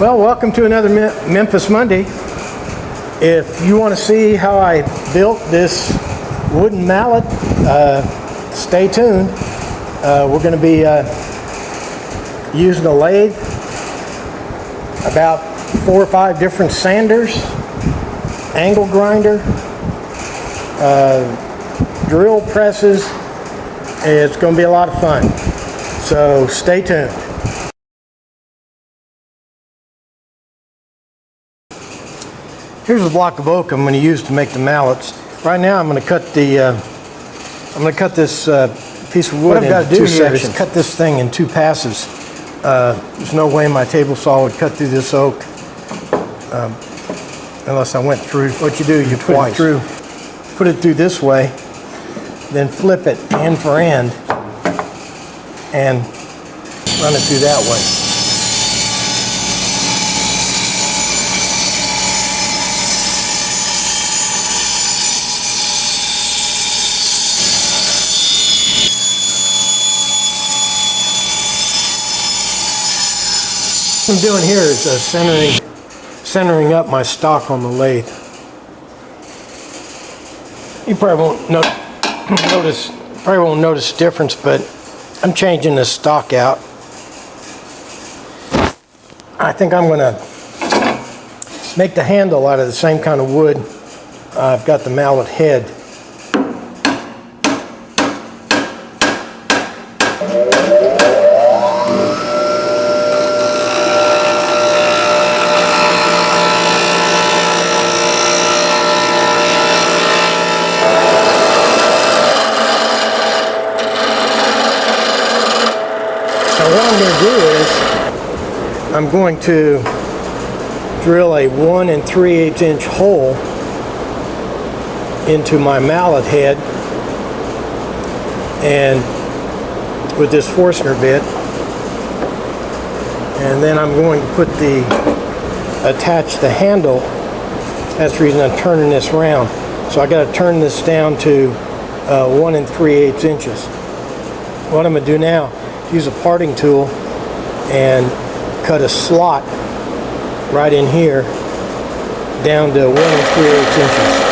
Well, welcome to another Memphis Monday. If you want to see how I built this wooden mallet, stay tuned. We're going to be using a lathe, about 4 or 5 different sanders, angle grinder, drill presses. It's going to be a lot of fun. So stay tuned. Here's a block of oak I'm going to use to make the mallets. Right now, I'm going to cut this piece of wood into 2 sections. Cut this thing in 2 passes. There's no way my table saw would cut through this oak unless I went through. What you do, you put it through this way, then flip it end for end, and run it through that way. What I'm doing here is centering up my stock on the lathe. You probably won't notice difference, but I'm changing the stock out. I think I'm going to make the handle out of the same kind of wood. I've got the mallet head. I'm going to drill a 1 3/8 inch hole into my mallet head, and with this Forstner bit, and then I'm going to attach the handle. That's the reason I'm turning this around. So I got to turn this down to 1 3/8 inches. What I'm going to do now, use a parting tool and cut a slot right in here down to 1 3/8 inches.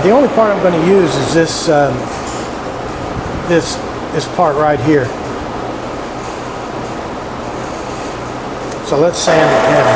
The only part I'm going to use is this part right here. So let's sand it down.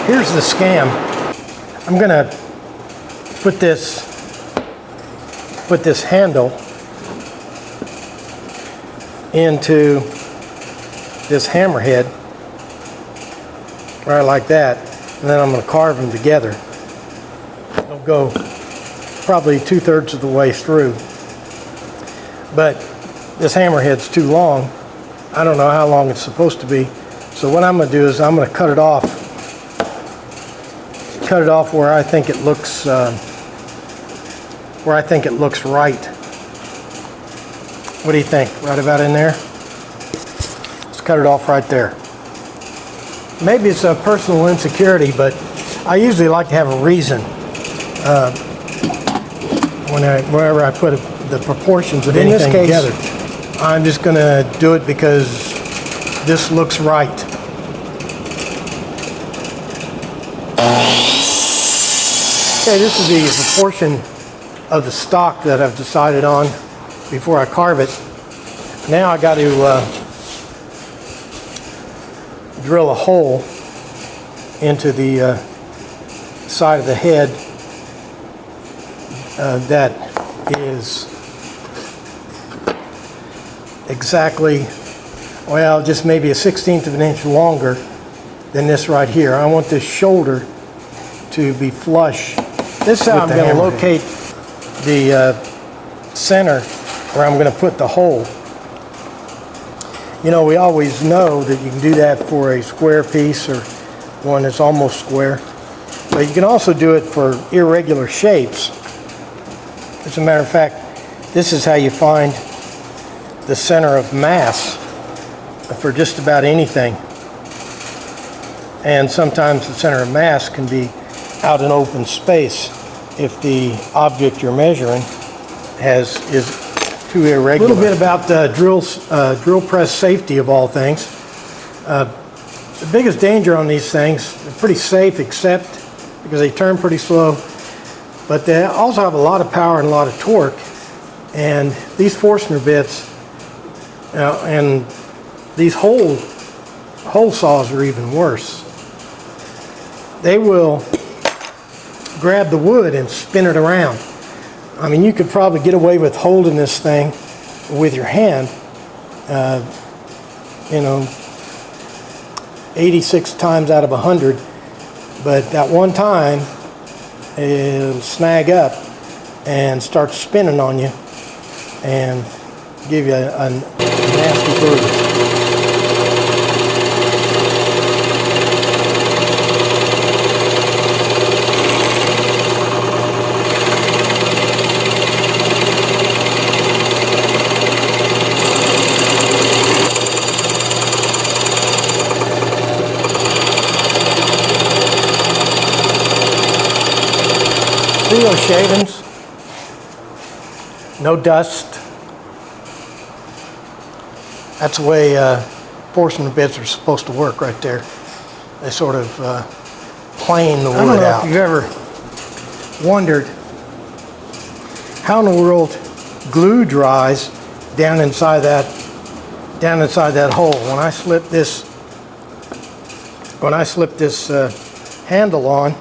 Here's the scam. I'm going to put this handle into this hammerhead right like that, and then I'm going to carve them together. It'll go probably 2/3 of the way through. but this hammerhead's too long. I don't know how long it's supposed to be. So what I'm going to do is I'm going to cut it off. Cut it off where I think it looks right. What do you think? Right about in there? Let's cut it off right there. Maybe it's a personal insecurity, but I usually like to have a reason whenever I put the proportions of anything together. I'm just going to do it because this looks right. Okay, this is the proportion of the stock that I've decided on before I carve it. Now I got to drill a hole into the side of the head that is exactly, well, just maybe a 1/16 of an inch longer than this right here. I want this shoulder to be flush. This is how I'm going to locate the center where I'm going to put the hole. You know, we always know that you can do that for a square piece or one that's almost square, but you can also do it for irregular shapes. As a matter of fact, this is how you find the center of mass for just about anything. And sometimes the center of mass can be out in open space if the object you're measuring is too irregular. A little bit about drill press safety of all things. The biggest danger on these things, they're pretty safe except because they turn pretty slow, but they also have a lot of power and a lot of torque. And these Forstner bits and these hole saws are even worse. They will grab the wood and spin it around. I mean, you could probably get away with holding this thing with your hand, 86 times out of 100, but that one time it'll snag up and start spinning on you and give you a nasty bruise. See those shavings? No dust. That's the way Forstner bits are supposed to work right there. They sort of plane the wood out. I don't know if you've ever wondered how in the world glue dries down inside that hole. When I slip this handle on,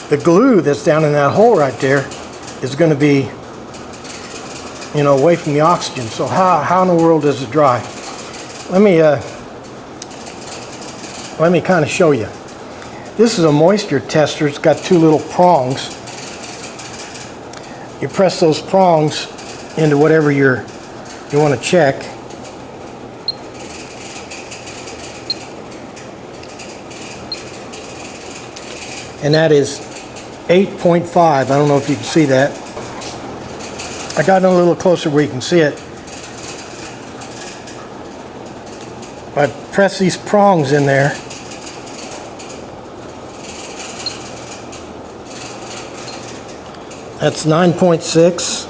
the glue that's down in that hole right there is going to be, away from the oxygen. So how in the world does it dry? Let me kind of show you. This is a moisture tester. It's got two little prongs. You press those prongs into whatever you want to check. And that is 8.5. I don't know if you can see that. I got it a little closer where you can see it. If I press these prongs in there, that's 9.6,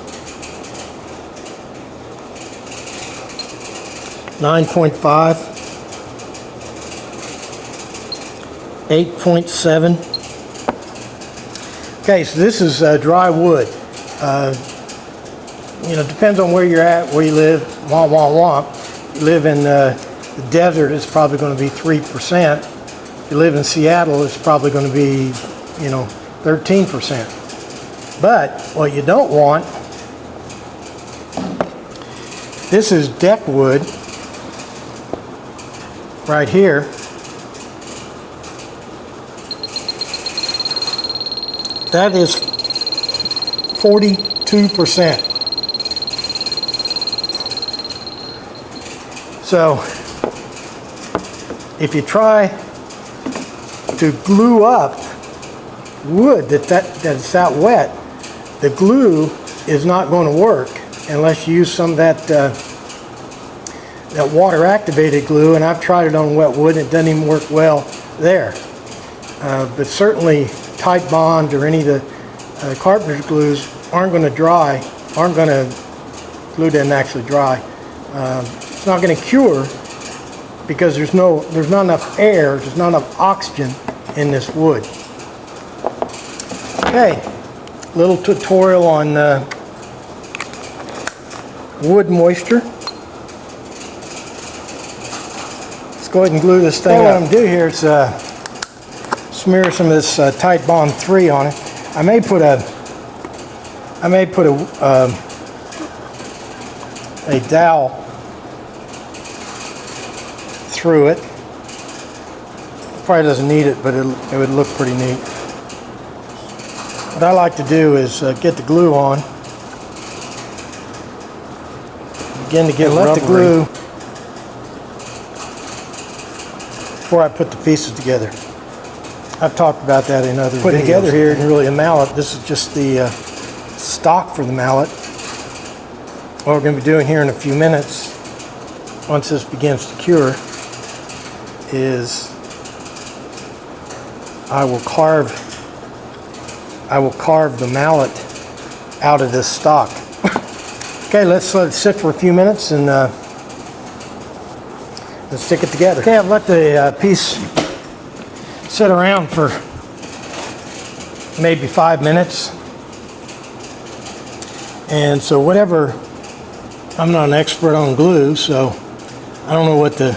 9.5, 8.7. Okay, so this is dry wood. Depends on where you're at, where you live. Wah, wah, wah. If you live in the desert, it's probably going to be 3%. If you live in Seattle, it's probably going to be, 13%. But what you don't want, this is deck wood right here. That is 42%. So if you try to glue up wood that's that wet, the glue is not going to work unless you use some of that water activated glue, and I've tried it on wet wood and it doesn't even work well there. But certainly Tight Bond or any of the carpenter's glues aren't going to dry, glue doesn't actually dry. It's not going to cure because there's not enough air, there's not enough oxygen in this wood. Okay, little tutorial on wood moisture. Let's go ahead and glue this thing up. What I'm going to do here is smear some of this Tight Bond 3 on it. I may put a dowel through it. Probably doesn't need it, but it would look pretty neat. What I like to do is get the glue on. Begin to get rubbery. Let the glue before I put the pieces together. I've talked about that in other videos. Putting together here isn't really a mallet. This is just the stock for the mallet. What we're going to be doing here in a few minutes, once this begins to cure, is I will carve the mallet out of this stock. Okay, let's let it sit for a few minutes and let's stick it together. Okay, I've let the piece sit around for maybe 5 minutes. And so whatever, I'm not an expert on glue, so I don't know what the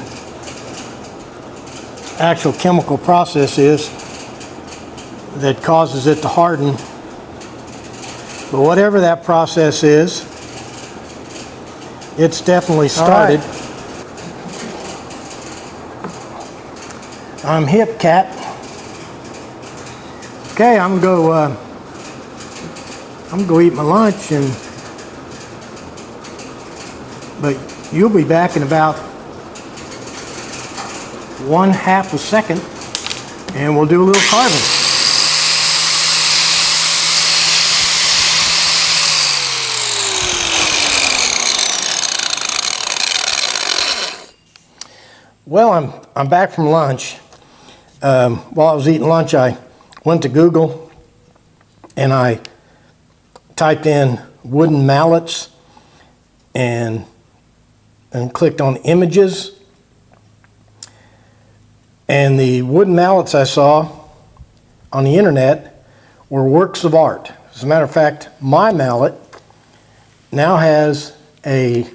actual chemical process is that causes it to harden. But whatever that process is, it's definitely started. Right. I'm hip, cat. Okay, I'm gonna go eat my lunch, but you'll be back in about 1/2 a second, and we'll do a little carving. Well, I'm back from lunch. While I was eating lunch, I went to Google and I typed in wooden mallets and clicked on images. And the wooden mallets I saw on the internet were works of art. As a matter of fact, my mallet now has a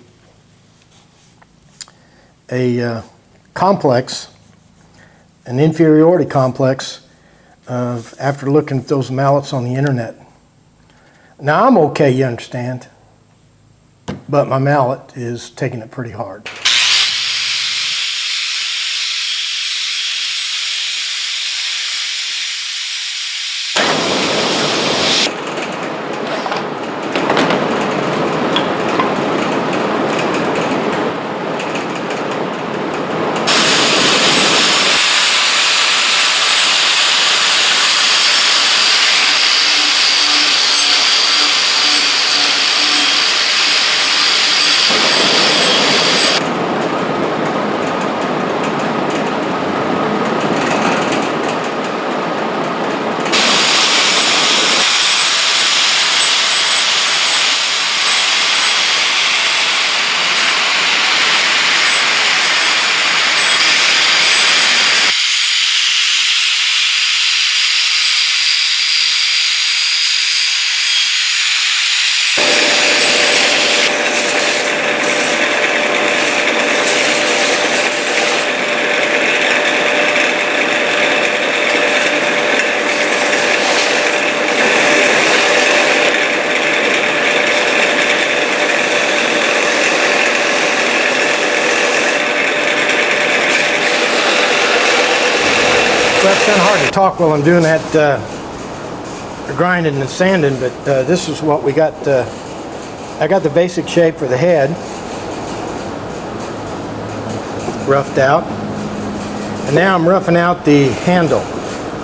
complex, an inferiority complex of after looking at those mallets on the internet. Now I'm okay, you understand, but my mallet is taking it pretty hard. That's kind of hard to talk while I'm doing that grinding and sanding, but this is what we got. I got the basic shape for the head roughed out, and now I'm roughing out the handle.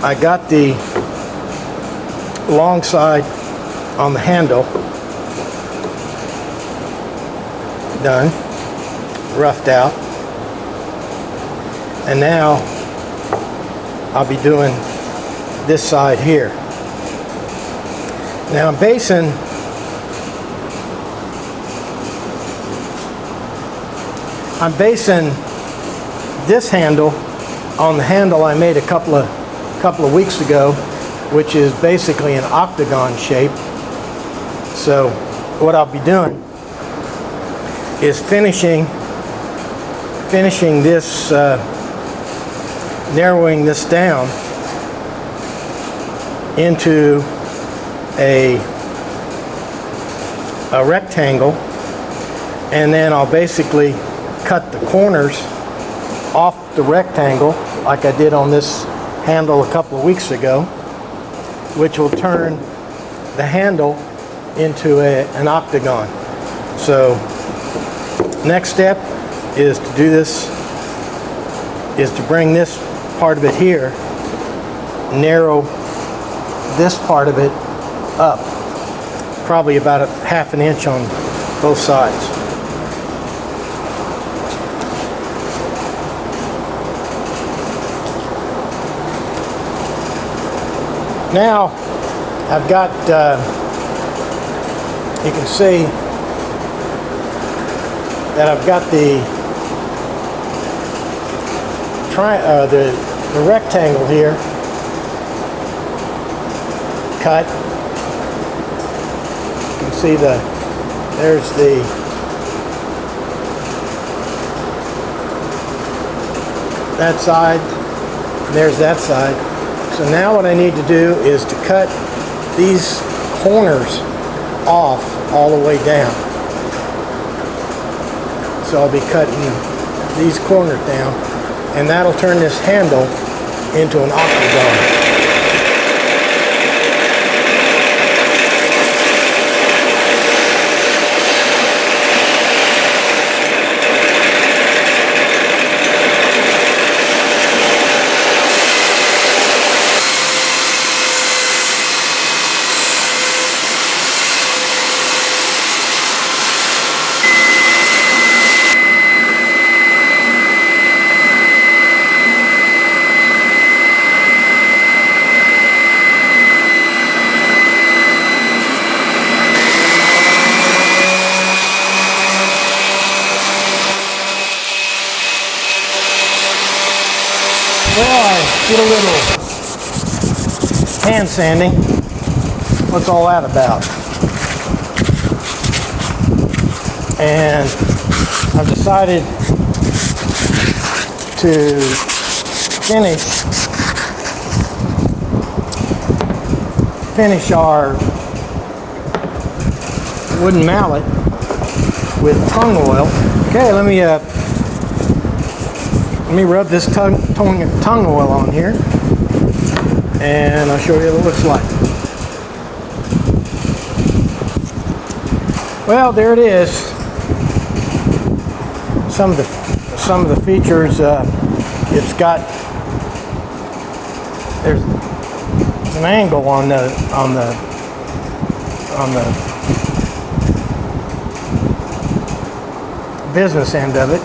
I got the long side on the handle done, roughed out, and now I'll be doing this side here. Now I'm basing this handle on the handle I made a couple of weeks ago, which is basically an octagon shape. So what I'll be doing is finishing this, narrowing this down into a rectangle, and then I'll basically cut the corners off the rectangle like I did on this handle a couple of weeks ago, which will turn the handle into an octagon. So next step is to do this, is to bring this part of it here, narrow this part of it up, probably about a ½ inch on both sides. Now I've got, you can see that I've got the rectangle here cut. You can see there's that side, and there's that side. So now what I need to do is to cut these corners off all the way down. So I'll be cutting these corners down, and that'll turn this handle into an octagon. Well, I did a little hand sanding. What's all that about? And I've decided to finish our wooden mallet with tongue oil. Okay, let me rub this tongue oil on here, and I'll show you what it looks like. Well, there it is. Some of the features. It's got, there's an angle on the business end of it.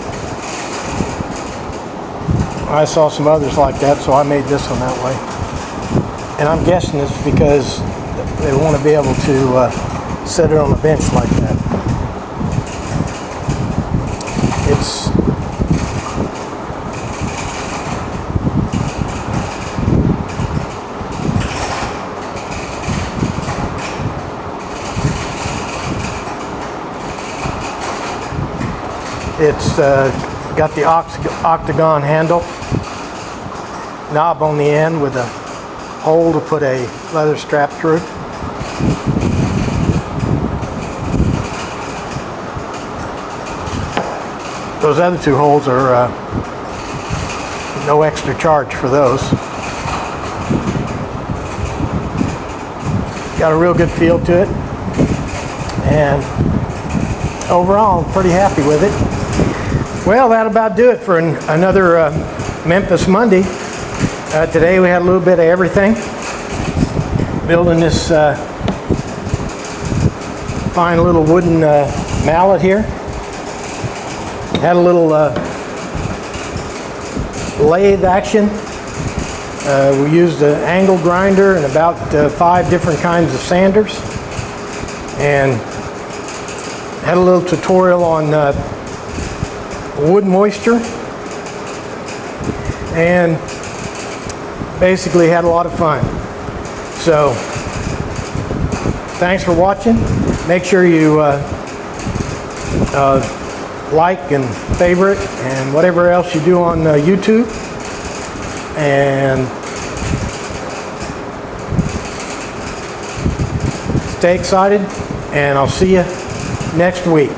I saw some others like that, so I made this one that way. And I'm guessing it's because they want to be able to set it on a bench like that. It's got the octagon handle, knob on the end with a hole to put a leather strap through. Those other two holes are no extra charge for those. got a real good feel to it. And overall, I'm pretty happy with it. Well, that'll about do it for another Memphis Monday. Today we had a little bit of everything. Building this fine little wooden mallet here. Had a little lathe action. We used an angle grinder and about 5 different kinds of sanders. And had a little tutorial on wood moisture. And basically had a lot of fun. So, thanks for watching. Make sure you like and favorite and whatever else you do on YouTube. And stay excited, and I'll see you next week.